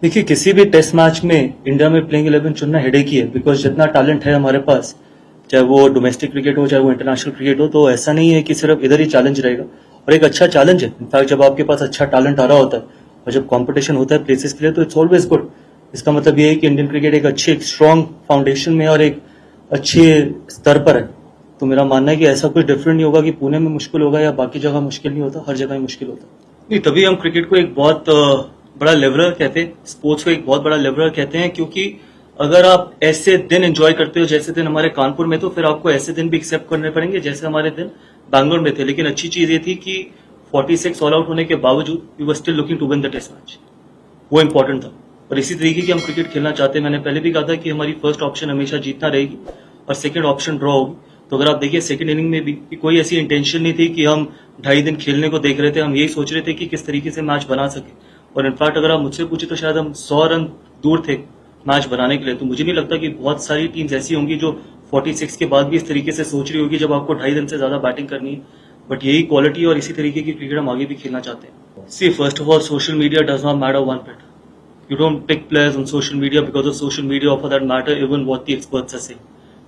देखिए, किसी भी टेस्ट मैच में इंडिया में प्लेइंग 11 चुनना हेडेक ही है, बिकॉज जितना टैलेंट है हमारे पास, चाहे वो डोमेस्टिक क्रिकेट हो चाहे वो इंटरनेशनल क्रिकेट हो, तो ऐसा नहीं है कि सिर्फ इधर ही चैलेंज रहेगा। और एक अच्छा चैलेंज है इनफैक्ट, जब आपके पास अच्छा टैलेंट आ रहा होता है और जब कंपटीशन होता है प्लेसेस के लिए, तो इट्स ऑलवेज गुड। इसका मतलब ये है कि इंडियन क्रिकेट एक अच्छे एक स्ट्रॉन्ग फाउंडेशन में और एक अच्छे स्तर पर है। तो मेरा मानना है कि ऐसा कुछ डिफरेंट नहीं होगा कि पुणे में मुश्किल होगा या बाकी जगह मुश्किल नहीं होता, हर जगह ही मुश्किल होता। नहीं, तभी हम क्रिकेट को एक बहुत बड़ा लेवलर कहते हैं, स्पोर्ट्स को एक बहुत बड़ा लेवलर कहते हैं, क्योंकि अगर आप ऐसे दिन एंजॉय करते हो जैसे दिन हमारे कानपुर में, तो फिर आपको ऐसे दिन भी एक्सेप्ट करने पड़ेंगे जैसे हमारे दिन बैंगलोर में थे। लेकिन अच्छी चीज ये थी कि 46 ऑल आउट होने के बावजूद we were still looking to win the test match. वो इंपॉर्टेंट था और इसी तरीके की हम क्रिकेट खेलना चाहते हैं। मैंने पहले भी कहा था कि हमारी फर्स्ट ऑप्शन हमेशा जीतना रहेगी और सेकंड ऑप्शन ड्रॉ होगी। तो अगर आप देखिए सेकंड इनिंग में भी कोई ऐसी इंटेंशन नहीं थी कि हम 2.5 दिन खेलने को देख रहे थे, हम यही सोच रहे थे कि किस तरीके से मैच बना सके। और इनफैक्ट अगर आप मुझसे पूछे तो शायद हम 100 रन दूर थे मैच बनाने के लिए। तो मुझे नहीं लगता कि बहुत सारी टीम्स ऐसी होंगी जो 46 के बाद भी इस तरीके से सोच रही होगी जब आपको 2.5 दिन से ज्यादा बैटिंग करनी है। बट यही क्वालिटी और इसी तरीके की क्रिकेट हम आगे भी खेलना चाहते हैं। See, first of all, social media does not matter one bit. You don't pick players on social media because of social media, or for that matter, even what the experts are saying.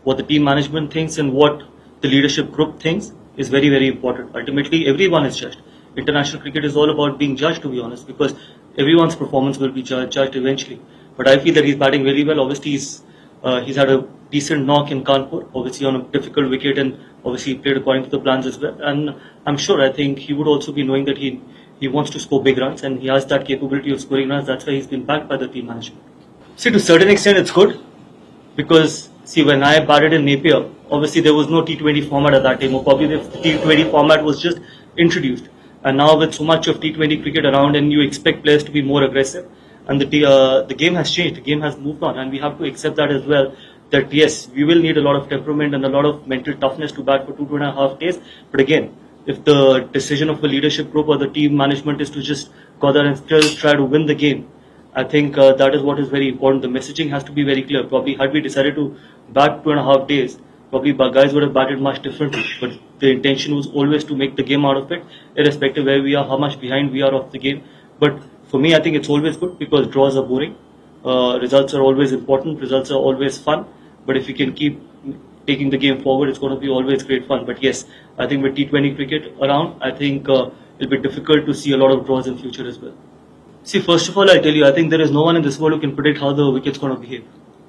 What the team management thinks and what the leadership group thinks is very, very important. Ultimately, everyone is judged. International cricket is all about being judged, to be honest, because everyone's performance will be judged eventually. But I feel that he's batting really well. Obviously, he's had a decent knock in Kanpur, obviously on a difficult wicket, and obviously he played according to the plans as well. And I'm sure, I think he would also be knowing that he wants to score big runs and he has that capability of scoring runs. That's why he's been backed by the team management. See, to a certain extent it's good because, see, when I batted in Napier, obviously there was no T20 format at that time, or probably the T20 format was just introduced. And now with so much of T20 cricket around, and you expect players to be more aggressive, and the game has changed, the game has moved on, and we have to accept that as well, that yes, we will need a lot of temperament and a lot of mental toughness to bat for 2.5 days. But again, if the decision of the leadership group or the team management is to just go there and still try to win the game, I think that is what is very important. The messaging has to be very clear. Probably had we decided to bat 2.5 days, probably guys would have batted much differently. But the intention was always to make the game out of it, irrespective where we are, how much behind we are of the game. But for me, I think it's always good because draws are boring. Results are always important. Results are always fun. But if you can keep taking the game forward, it's going to be always great fun. But yes, I think with T20 cricket around, I think it'll be difficult to see a lot of draws in future as well. See, first of all, I tell you, I think there is no one in this world who can predict how the wicket's going to behave.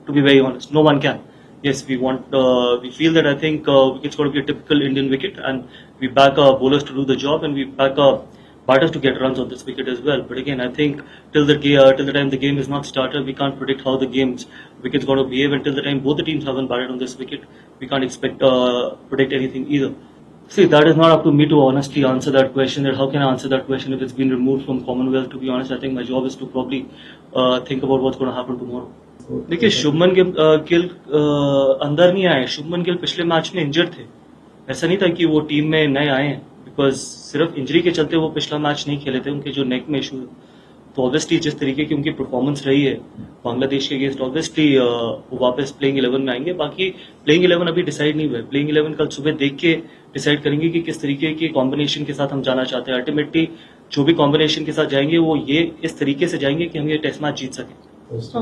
To be very honest, no one can. Yes, we feel that I think wicket's going to be a typical Indian wicket, and we back our bowlers to do the job, and we back our batters to get runs on this wicket as well. But again, I think till the time the game is not started, we can't predict how the wicket's going to behave. Until the time both the teams haven't batted on this wicket, we can't predict anything either. See, that is not up to me to honestly answer that question. That how can I answer that question if it's been removed from Commonwealth? To be honest, I think my job is to probably think about what's going to happen tomorrow. देखिए, शुभमन गिल अंदर नहीं आए। शुभमन गिल पिछले match में injured थे। ऐसा नहीं था कि वो टीम में नए आए हैं, बिकॉज सिर्फ इंजरी के चलते वो पिछला मैच नहीं खेले थे। उनके जो नेक में इशू है, तो ऑब्वियसली जिस तरीके की उनकी परफॉर्मेंस रही है बांग्लादेश के अगेंस्ट, ऑब्वियसली वो वापस प्लेइंग 11 में आएंगे। बाकी प्लेइंग 11 अभी डिसाइड नहीं हुआ है। प्लेइंग 11 कल सुबह देख के डिसाइड करेंगे कि किस तरीके के कॉम्बिनेशन के साथ हम जाना चाहते हैं। अल्टीमेटली जो भी कॉम्बिनेशन के साथ जाएंगे वो ये इस तरीके से जाएंगे कि हम ये टेस्ट मैच जीत सकें।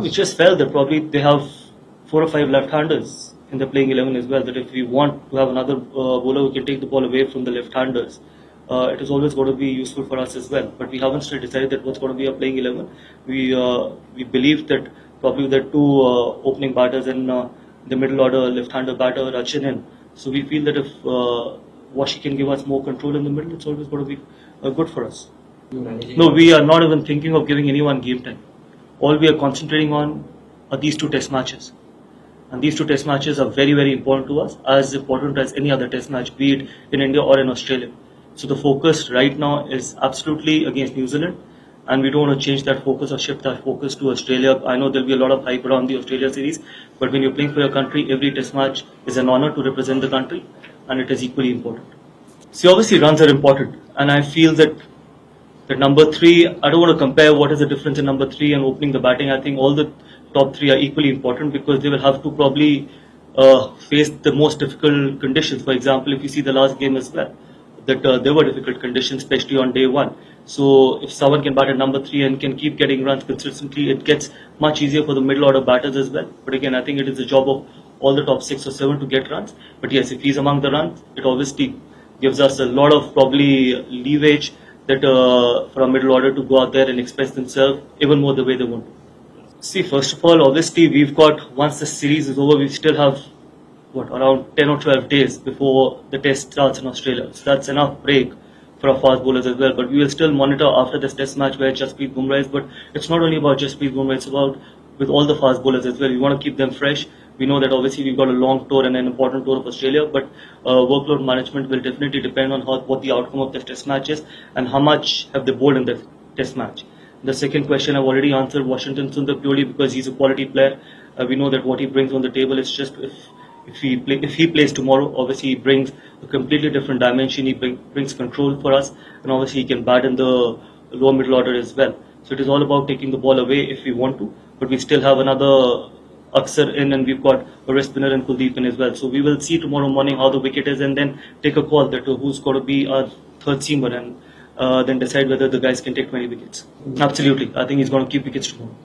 We just felt that probably they have 4 or 5 left-handers in the playing 11 as well. That if we want to have another bowler who can take the ball away from the left-handers, it is always going to be useful for us as well. But we haven't still decided that what's going to be a playing 11. We believe that probably the 2 opening batters in the middle order, left-hander batter Rachin in. So we feel that if Washi can give us more control in the middle, it's always going to be good for us. No, we are not even thinking of giving anyone game time. All we are concentrating on are these 2 test matches. And these 2 test matches are very, very important to us, as important as any other test match, be it in India or in Australia. So the focus right now is absolutely against New Zealand, and we don't want to change that focus or shift that focus to Australia. I know there'll be a lot of hype around the Australia series, but when you're playing for your country, every test match is an honor to represent the country, and it is equally important. See, obviously runs are important, and I feel that number 3, I don't want to compare what is the difference in number 3 and opening the batting. I think all the top 3 are equally important because they will have to probably face the most difficult conditions. For example, if you see the last game as well, that there were difficult conditions, especially on day 1. So if someone can bat at number 3 and can keep getting runs consistently, it gets much easier for the middle order batters as well. But again, I think it is the job of all the top 6 or 7 to get runs. But yes, if he's among the runs, it obviously gives us a lot of probably leverage that for our middle order to go out there and express themselves even more the way they want to. See, first of all, obviously we've got, once the series is over, we still have around 10 or 12 days before the test starts in Australia. So that's enough break for our fast bowlers as well. But we will still monitor after this test match where Jasprit Bumrah is. But it's not only about Jasprit Bumrah, it's about with all the fast bowlers as well. We want to keep them fresh. We know that obviously we've got a long tour and an important tour of Australia, but workload management will definitely depend on what the outcome of this test match is and how much have they bowled in the test match. The second question I've already answered, Washington Sundar, purely because he's a quality player. We know that what he brings on the table is just if he plays tomorrow, obviously he brings a completely different dimension. He brings control for us, and obviously he can bat in the lower middle order as well. So it is all about taking the ball away if we want to, but we still have another Aksar in, and we've got a wrist spinner and Kuldeep in as well. So we will see tomorrow morning how the wicket is, and then take a call that who's going to be our third seamer, and then decide whether the guys can take 20 wickets. Absolutely, I think he's going to keep wickets tomorrow.